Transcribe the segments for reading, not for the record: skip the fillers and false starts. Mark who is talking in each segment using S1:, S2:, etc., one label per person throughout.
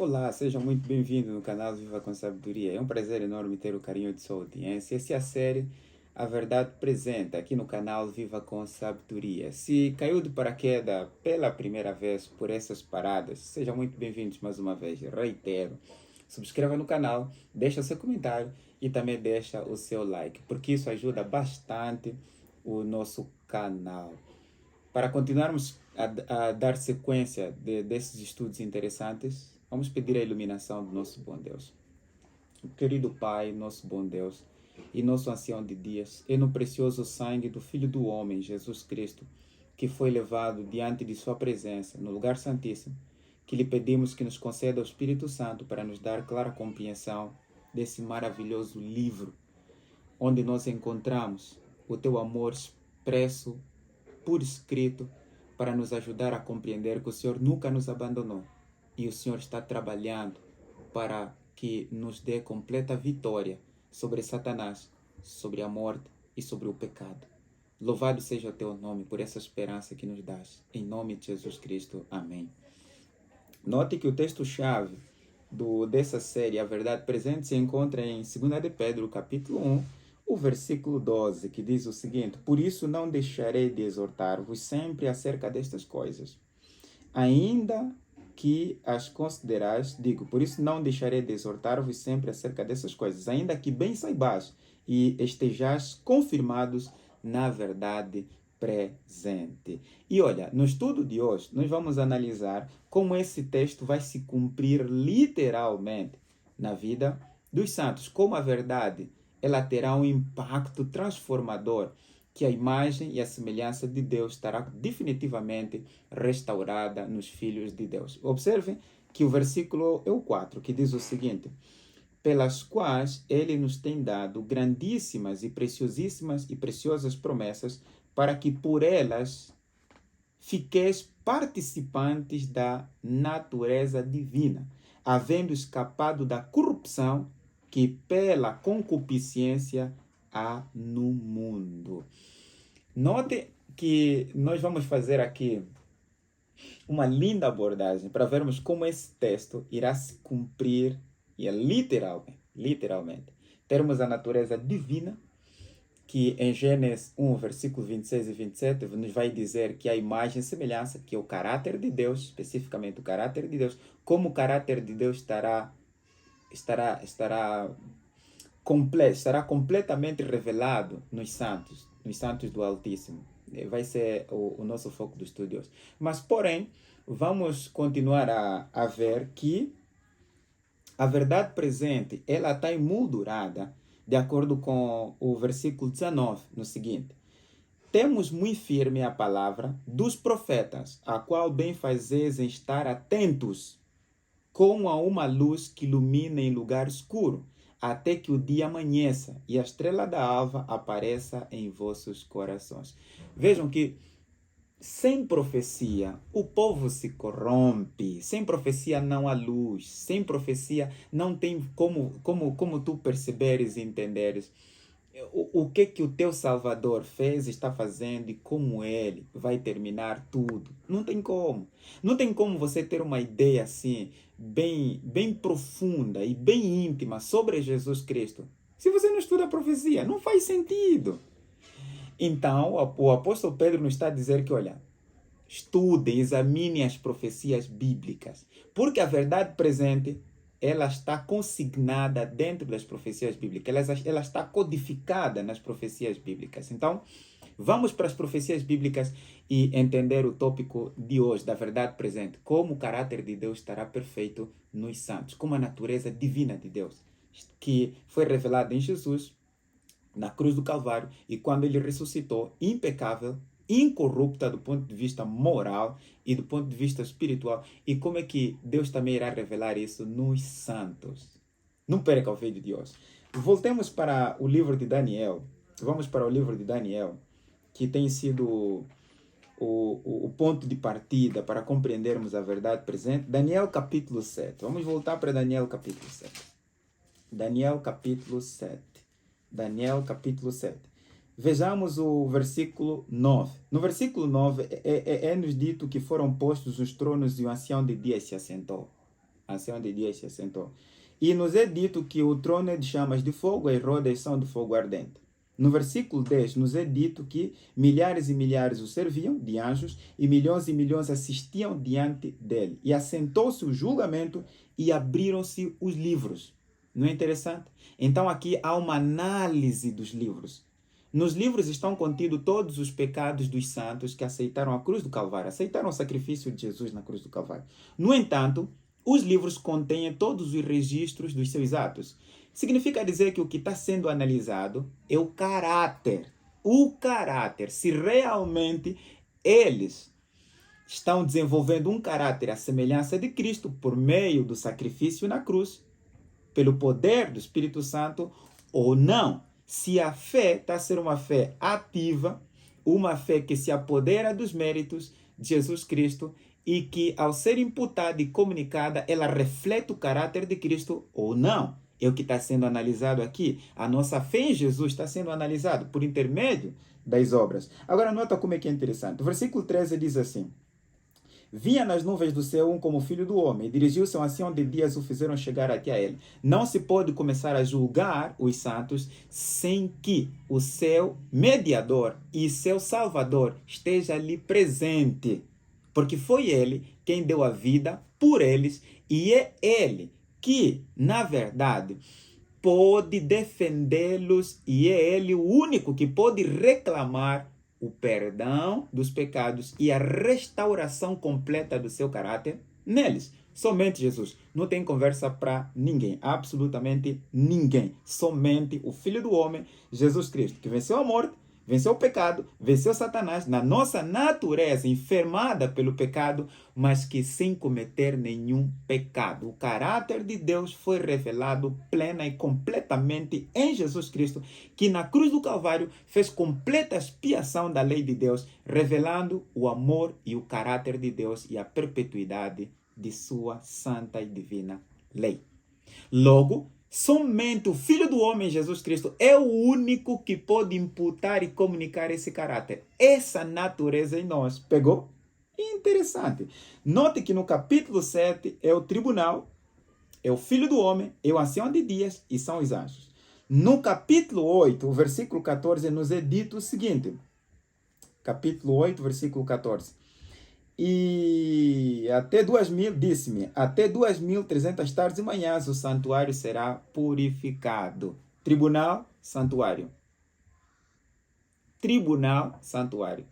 S1: Olá, seja muito bem-vindo no canal Viva com Sabedoria. É um prazer enorme ter o carinho de sua audiência. Essa é a série A Verdade Presente, aqui no canal Viva com Sabedoria. Se caiu de paraquedas pela primeira vez por essas paradas, sejam muito bem-vindos mais uma vez. Reitero, subscreva no canal, deixa seu comentário e também deixa o seu like, porque isso ajuda bastante o nosso canal. Para continuarmos a dar sequência desses estudos interessantes, vamos pedir a iluminação do nosso bom Deus. Querido Pai, nosso bom Deus e nosso ancião de dias, é no precioso sangue do Filho do Homem, Jesus Cristo, que foi levado diante de sua presença, no lugar santíssimo, que lhe pedimos que nos conceda o Espírito Santo para nos dar clara compreensão desse maravilhoso livro, onde nós encontramos o teu amor expresso por escrito, para nos ajudar a compreender que o Senhor nunca nos abandonou e o Senhor está trabalhando para que nos dê completa vitória sobre Satanás, sobre a morte e sobre o pecado. Louvado seja o teu nome por essa esperança que nos dás. Em nome de Jesus Cristo. Amém. Note que o texto-chave dessa série, A Verdade Presente, se encontra em 2 de Pedro, capítulo 1, o versículo 12, que diz o seguinte: Por isso não deixarei de exortar-vos sempre acerca destas coisas, ainda que as considerais, por isso não deixarei de exortar-vos sempre acerca dessas coisas, ainda que bem saibais e estejais confirmados na verdade presente. E olha, no estudo de hoje, nós vamos analisar como esse texto vai se cumprir literalmente na vida dos santos, como a verdade ela terá um impacto transformador, que a imagem e a semelhança de Deus estará definitivamente restaurada nos filhos de Deus. Observem que o versículo é o 4, que diz o seguinte: pelas quais ele nos tem dado grandíssimas e preciosíssimas e preciosas promessas, para que por elas fiqueis participantes da natureza divina, havendo escapado da corrupção que pela concupiscência há no mundo. Note que nós vamos fazer aqui uma linda abordagem para vermos como esse texto irá se cumprir literalmente. Termos a natureza divina, que em Gênesis 1, versículo 26 e 27, nos vai dizer que a imagem e semelhança, que é o caráter de Deus, especificamente o caráter de Deus, como o caráter de Deus estará completamente revelado nos santos do Altíssimo. Vai ser o nosso foco do estudo de hoje. Mas, porém, vamos continuar a ver que a verdade presente, ela está emoldurada de acordo com o versículo 19, no seguinte: temos muito firme a palavra dos profetas, a qual bem fazeis em estar atentos, como a uma luz que ilumina em lugar escuro, até que o dia amanheça e a estrela da alva apareça em vossos corações. Vejam que sem profecia o povo se corrompe, sem profecia não há luz, sem profecia não tem como tu perceberes e entenderes o que o teu Salvador fez, está fazendo e como ele vai terminar tudo. Não tem como. Não tem como você ter uma ideia assim, bem profunda e bem íntima sobre Jesus Cristo, se você não estuda a profecia. Não faz sentido. Então, o apóstolo Pedro nos está a dizer que, olha, estudem, examinem as profecias bíblicas, porque a verdade presente ela está consignada dentro das profecias bíblicas, ela está codificada nas profecias bíblicas. Então, vamos para as profecias bíblicas e entender o tópico de hoje, da verdade presente, como o caráter de Deus estará perfeito nos santos, como a natureza divina de Deus, que foi revelada em Jesus, na cruz do Calvário, e quando ele ressuscitou, impecável, incorrupta do ponto de vista moral e do ponto de vista espiritual, e como é que Deus também irá revelar isso nos santos. Não perca o vídeo de hoje. Voltemos para o livro de Daniel. Vamos para o livro de Daniel, que tem sido o ponto de partida para compreendermos a verdade presente. Daniel capítulo 7. Vamos voltar para Daniel capítulo 7. Daniel capítulo 7. Daniel capítulo 7. Vejamos o versículo 9. No versículo 9 é-nos dito que foram postos os tronos e o ancião de dias se assentou. ancião de dias se assentou. E nos é dito que o trono é de chamas de fogo e as rodas são de fogo ardente. No versículo 10 nos é dito que milhares e milhares o serviam, de anjos, e milhões assistiam diante dele. E assentou-se o julgamento e abriram-se os livros. Não é interessante? Então aqui há uma análise dos livros. Nos livros estão contidos todos os pecados dos santos que aceitaram a cruz do Calvário, aceitaram o sacrifício de Jesus na cruz do Calvário. No entanto, os livros contêm todos os registros dos seus atos. Significa dizer que o que está sendo analisado é o caráter. O caráter, se realmente eles estão desenvolvendo um caráter à semelhança de Cristo por meio do sacrifício na cruz, pelo poder do Espírito Santo ou não. Se a fé está a ser uma fé ativa, uma fé que se apodera dos méritos de Jesus Cristo e que, ao ser imputada e comunicada, ela reflete o caráter de Cristo ou não. É o que está sendo analisado aqui. A nossa fé em Jesus está sendo analisado por intermédio das obras. Agora, nota como é que é interessante. O versículo 13 diz assim: vinha nas nuvens do céu um como filho do homem, e dirigiu-se a um ancião de dias, o fizeram chegar até a ele. Não se pode começar a julgar os santos sem que o seu mediador e seu salvador esteja ali presente. Porque foi ele quem deu a vida por eles, e é ele que, na verdade, pode defendê-los, e é ele o único que pode reclamar o perdão dos pecados e a restauração completa do seu caráter neles. Somente Jesus. Não tem conversa para ninguém, absolutamente ninguém. Somente o Filho do Homem, Jesus Cristo, que venceu a morte, venceu o pecado, venceu Satanás na nossa natureza enfermada pelo pecado, mas que sem cometer nenhum pecado. O caráter de Deus foi revelado plena e completamente em Jesus Cristo, que na cruz do Calvário fez completa expiação da lei de Deus, revelando o amor e o caráter de Deus e a perpetuidade de sua santa e divina lei. Logo, somente o Filho do Homem, Jesus Cristo, é o único que pode imputar e comunicar esse caráter, essa natureza em nós. Pegou? Interessante. Note que no capítulo 7 é o tribunal, é o Filho do Homem, é o ancião de dias e são os anjos. No capítulo 8, o versículo 14, nos é dito o seguinte. Capítulo 8, versículo 14. E até 2000, disse-me, até 2.300 tardes e manhãs o santuário será purificado. Tribunal, santuário. Tribunal, santuário.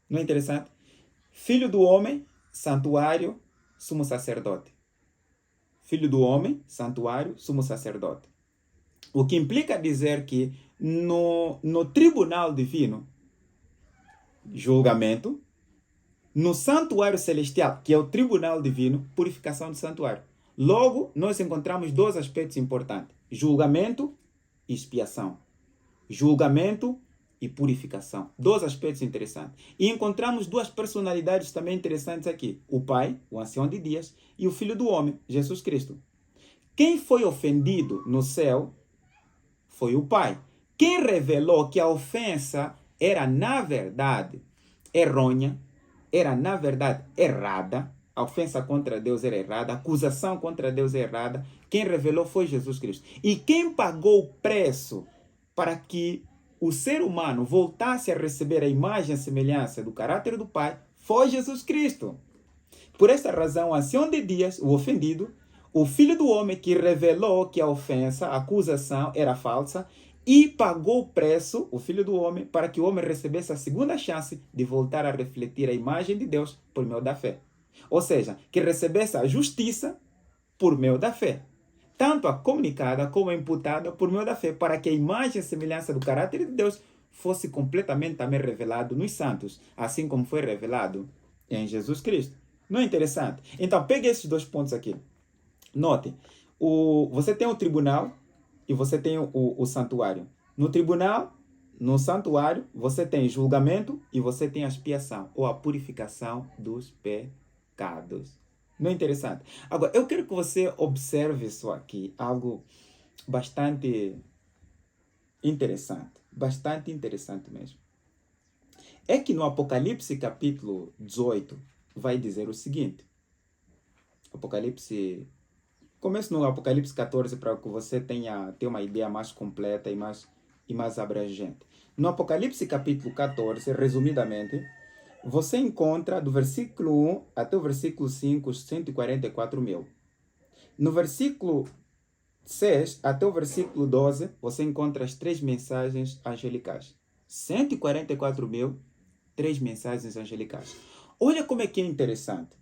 S1: Não é interessante? Filho do homem, santuário, sumo sacerdote. Filho do homem, santuário, sumo sacerdote. O que implica dizer que no tribunal divino, julgamento, no santuário celestial, que é o tribunal divino, purificação do santuário. Logo, nós encontramos dois aspectos importantes: julgamento e expiação. Julgamento e purificação. Dois aspectos interessantes. E encontramos duas personalidades também interessantes aqui: o Pai, o ancião de dias, e o Filho do Homem, Jesus Cristo. Quem foi ofendido no céu foi o Pai. Quem revelou que a ofensa era, na verdade, errônea, era, na verdade, errada, a ofensa contra Deus era errada, a acusação contra Deus era errada, quem revelou foi Jesus Cristo. E quem pagou o preço para que o ser humano voltasse a receber a imagem e a semelhança do caráter do Pai foi Jesus Cristo. Por esta razão, o ancião de dias, o ofendido, o Filho do Homem que revelou que a ofensa, a acusação era falsa, e pagou o preço, o Filho do Homem, para que o homem recebesse a segunda chance de voltar a refletir a imagem de Deus por meio da fé. Ou seja, que recebesse a justiça por meio da fé. Tanto a comunicada como a imputada por meio da fé, para que a imagem e semelhança do caráter de Deus fosse completamente também revelado nos santos, assim como foi revelado em Jesus Cristo. Não é interessante? Então, pegue esses dois pontos aqui. Note, você tem o tribunal e você tem o santuário. No tribunal, no santuário, você tem julgamento e você tem a expiação, ou a purificação dos pecados. Não é interessante? Agora, eu quero que você observe isso aqui, algo bastante interessante. Bastante interessante mesmo. É que no Apocalipse capítulo 18 vai dizer o seguinte: Apocalipse. Começo no Apocalipse 14 para que você tenha uma ideia mais completa e mais abrangente. No Apocalipse capítulo 14, resumidamente, você encontra do versículo 1 até o versículo 5 os 144 mil. No versículo 6 até o versículo 12, você encontra as 3 mensagens angelicais. 144 mil, 3 mensagens angelicais. Olha como é que é interessante.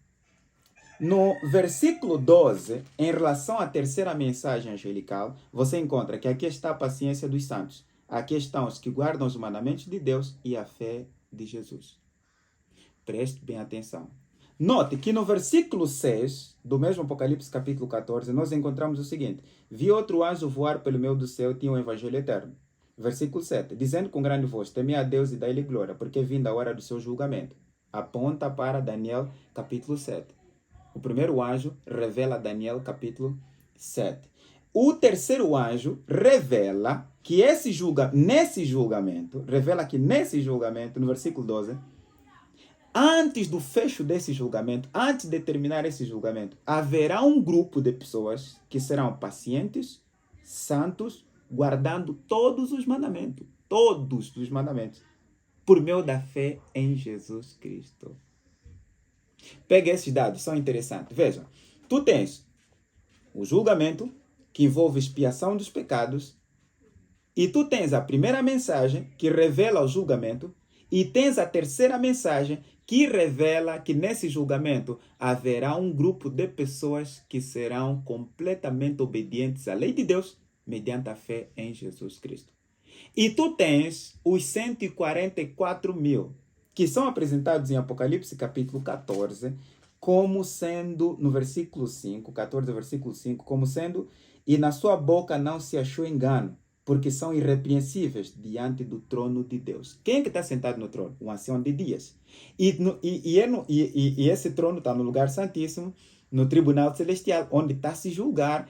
S1: No versículo 12, em relação à terceira mensagem angelical, você encontra que aqui está a paciência dos santos. Aqui estão os que guardam os mandamentos de Deus e a fé de Jesus. Preste bem atenção. Note que no versículo 6 do mesmo Apocalipse capítulo 14, nós encontramos o seguinte: vi outro anjo voar pelo meio do céu e tinha um evangelho eterno. Versículo 7, dizendo com grande voz: temei a Deus e dai-lhe glória, porque é vinda a hora do seu julgamento. Aponta para Daniel capítulo 7. O primeiro anjo revela a Daniel capítulo 7. O terceiro anjo revela que nesse julgamento, no versículo 12, antes do fecho desse julgamento, antes de terminar esse julgamento, haverá um grupo de pessoas que serão pacientes, santos, guardando todos os mandamentos, por meio da fé em Jesus Cristo. Pega esses dados, são interessantes. Veja, tu tens o julgamento, que envolve expiação dos pecados, e tu tens a primeira mensagem, que revela o julgamento, e tens a terceira mensagem, que revela que nesse julgamento haverá um grupo de pessoas que serão completamente obedientes à lei de Deus, mediante a fé em Jesus Cristo. E tu tens os 144 mil, que são apresentados em Apocalipse capítulo 14, como sendo, no versículo 5, 14, versículo 5, como sendo, e na sua boca não se achou engano, porque são irrepreensíveis diante do trono de Deus. Quem é que está sentado no trono? O ancião de dias. E esse trono está no lugar santíssimo, no tribunal celestial, onde está a se julgar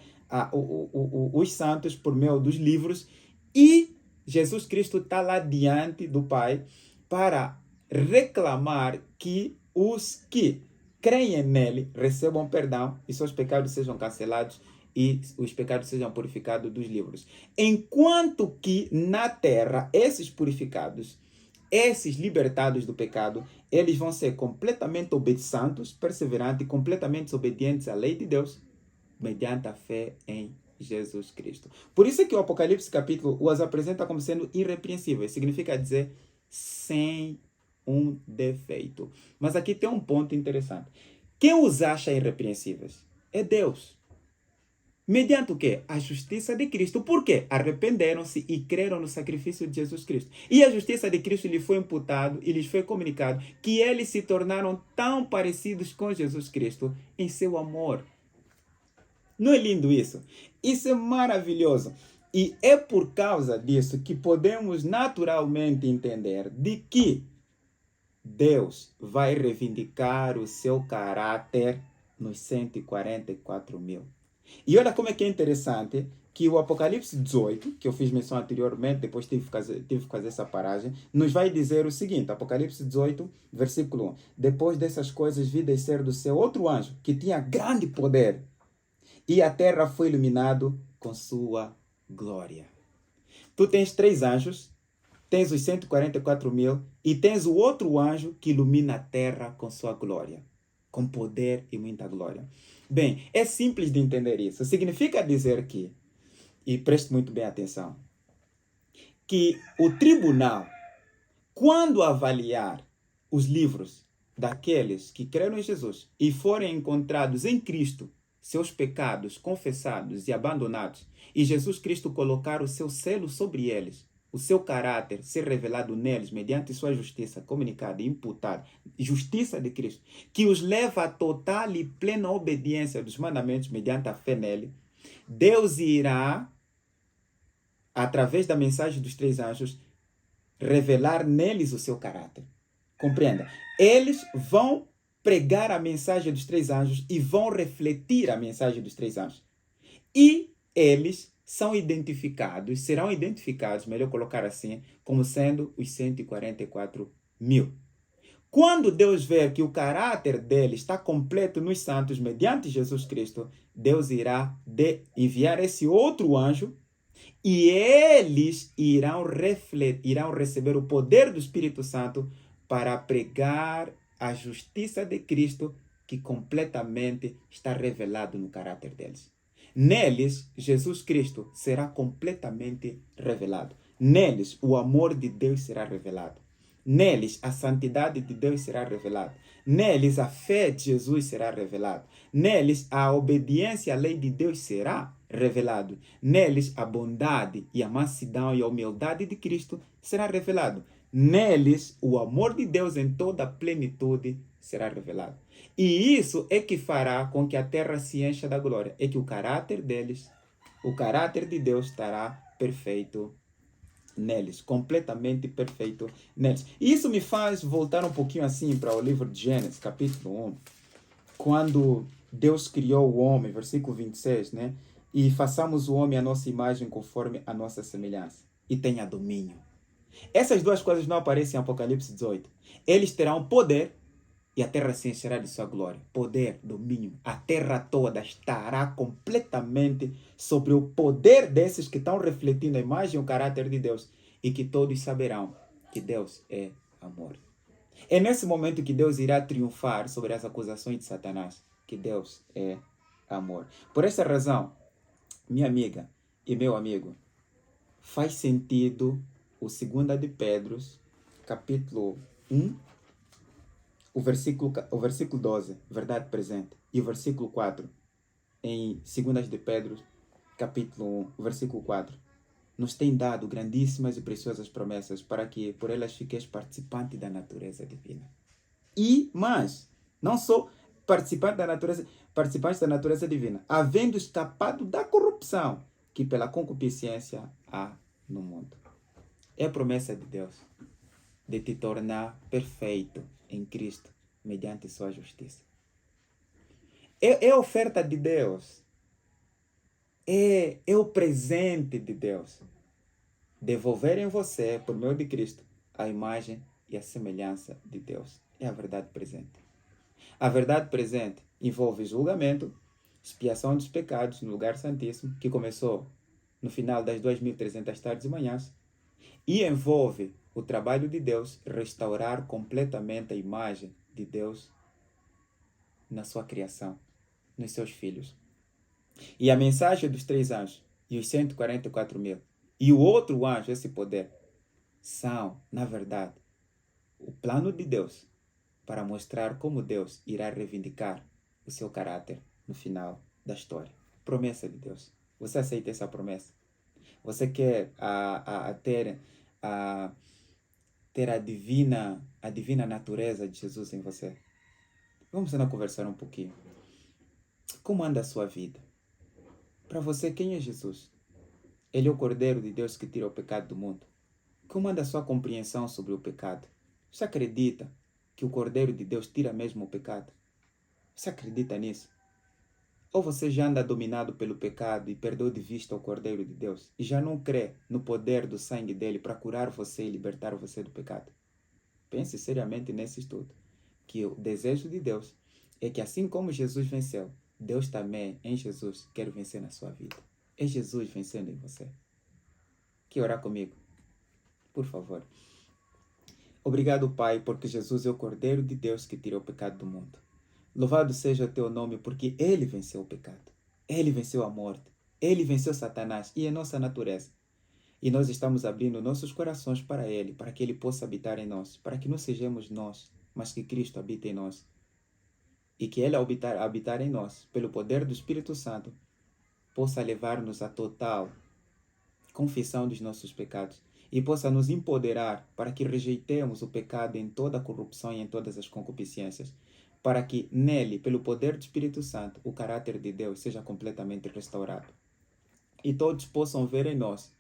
S1: os santos por meio dos livros, e Jesus Cristo está lá diante do Pai para reclamar que os que creem nele recebam perdão e seus pecados sejam cancelados e os pecados sejam purificados dos livros. Enquanto que na terra, esses purificados, esses libertados do pecado, eles vão ser completamente santos, perseverantes, completamente obedientes à lei de Deus, mediante a fé em Jesus Cristo. Por isso é que o Apocalipse capítulo os apresenta como sendo irrepreensíveis. Significa dizer sem um defeito. Mas aqui tem um ponto interessante. Quem os acha irrepreensíveis? É Deus. Mediante o quê? A justiça de Cristo. Por quê? Arrependeram-se e creram no sacrifício de Jesus Cristo. E a justiça de Cristo lhes foi imputado e lhes foi comunicado que eles se tornaram tão parecidos com Jesus Cristo em seu amor. Não é lindo isso? Isso é maravilhoso. E é por causa disso que podemos naturalmente entender de que Deus vai reivindicar o seu caráter nos 144 mil. E olha como é que é interessante que o Apocalipse 18, que eu fiz menção anteriormente, depois tive que fazer essa paragem, nos vai dizer o seguinte, Apocalipse 18, versículo 1. Depois dessas coisas vi descer do céu outro anjo, que tinha grande poder, e a terra foi iluminado com sua glória. Tu tens 3 anjos, tens os 144 mil, e tens o outro anjo que ilumina a terra com sua glória, com poder e muita glória. Bem, é simples de entender isso. Significa dizer que, e preste muito bem atenção, que o tribunal, quando avaliar os livros daqueles que creram em Jesus e forem encontrados em Cristo, seus pecados confessados e abandonados, e Jesus Cristo colocar o seu selo sobre eles, o seu caráter ser revelado neles mediante sua justiça comunicada e imputada, justiça de Cristo, que os leva a total e plena obediência dos mandamentos mediante a fé nele, Deus irá, através da mensagem dos 3 anjos, revelar neles o seu caráter. Compreenda? Eles vão pregar a mensagem dos 3 anjos e vão refletir a mensagem dos 3 anjos. E eles serão identificados, melhor colocar assim, como sendo os 144 mil. Quando Deus vê que o caráter dele está completo nos santos mediante Jesus Cristo, Deus irá enviar esse outro anjo e eles irão receber o poder do Espírito Santo para pregar a justiça de Cristo que completamente está revelado no caráter deles. Neles, Jesus Cristo será completamente revelado. Neles, o amor de Deus será revelado. Neles, a santidade de Deus será revelada. Neles, a fé de Jesus será revelada. Neles, a obediência à lei de Deus será revelado. Neles, a bondade e a mansidão e a humildade de Cristo será revelado. Neles, o amor de Deus em toda a plenitude será revelado. E isso é que fará com que a terra se encha da glória. É que o caráter deles, o caráter de Deus estará perfeito neles, completamente perfeito neles. E isso me faz voltar um pouquinho assim para o livro de Gênesis, capítulo 1, quando Deus criou o homem, versículo 26, né? E façamos o homem à nossa imagem conforme a nossa semelhança. E tenha domínio. Essas duas coisas não aparecem em Apocalipse 18. Eles terão poder e a terra se encherá de sua glória. Poder, domínio. A terra toda estará completamente sobre o poder desses que estão refletindo a imagem e o caráter de Deus. E que todos saberão que Deus é amor. É nesse momento que Deus irá triunfar sobre as acusações de Satanás. Que Deus é amor. Por essa razão, minha amiga e meu amigo, faz sentido o 2 de Pedro, capítulo 1, o versículo 12, verdade presente, e o versículo 4, em 2 de Pedro, capítulo 1, o versículo 4, nos tem dado grandíssimas e preciosas promessas para que por elas fiqueis participantes da natureza divina. E mais, não só participantes da natureza divina, havendo escapado da corrupção que pela concupiscência há no mundo. É a promessa de Deus de te tornar perfeito em Cristo mediante sua justiça. É a oferta de Deus. É o presente de Deus. Devolver em você, por meio de Cristo, a imagem e a semelhança de Deus. É a verdade presente. A verdade presente envolve julgamento, expiação dos pecados no lugar santíssimo, que começou no final das 2300 tardes e manhãs, e envolve o trabalho de Deus restaurar completamente a imagem de Deus na sua criação, nos seus filhos. E a mensagem dos 3 anjos e os 144.000 e o outro anjo, esse poder, são, na verdade, o plano de Deus para mostrar como Deus irá reivindicar o seu caráter no final da história. Promessa de Deus. Você aceita essa promessa? Você quer ter a divina natureza de Jesus em você? Vamos ainda conversar um pouquinho. Como anda a sua vida? Para você, quem é Jesus? Ele é o Cordeiro de Deus que tira o pecado do mundo. Como anda a sua compreensão sobre o pecado? Você acredita que o Cordeiro de Deus tira mesmo o pecado? Você acredita nisso? Ou você já anda dominado pelo pecado e perdeu de vista o Cordeiro de Deus e já não crê no poder do sangue dele para curar você e libertar você do pecado? Pense seriamente nesse estudo, que o desejo de Deus é que assim como Jesus venceu, Deus também em Jesus quer vencer na sua vida. É Jesus vencendo em você. Quer orar comigo? Por favor. Obrigado, Pai, porque Jesus é o Cordeiro de Deus que tirou o pecado do mundo. Louvado seja o teu nome, porque ele venceu o pecado. Ele venceu a morte. Ele venceu Satanás e a nossa natureza. E nós estamos abrindo nossos corações para ele, para que ele possa habitar em nós, para que não sejamos nós, mas que Cristo habite em nós. E que ele, ao habitar em nós, pelo poder do Espírito Santo, possa levar-nos à total confissão dos nossos pecados e possa nos empoderar para que rejeitemos o pecado em toda a corrupção e em todas as concupiscências, para que nele, pelo poder do Espírito Santo, o caráter de Deus seja completamente restaurado. E todos possam ver em nós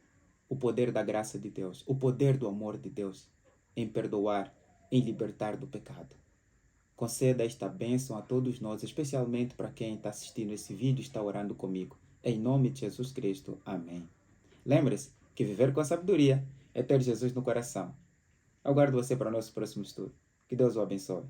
S1: o poder da graça de Deus, o poder do amor de Deus, em perdoar, em libertar do pecado. Conceda esta bênção a todos nós, especialmente para quem está assistindo esse vídeo e está orando comigo. Em nome de Jesus Cristo. Amém. Lembre-se que viver com sabedoria é ter Jesus no coração. Aguardo você para o nosso próximo estudo. Que Deus o abençoe.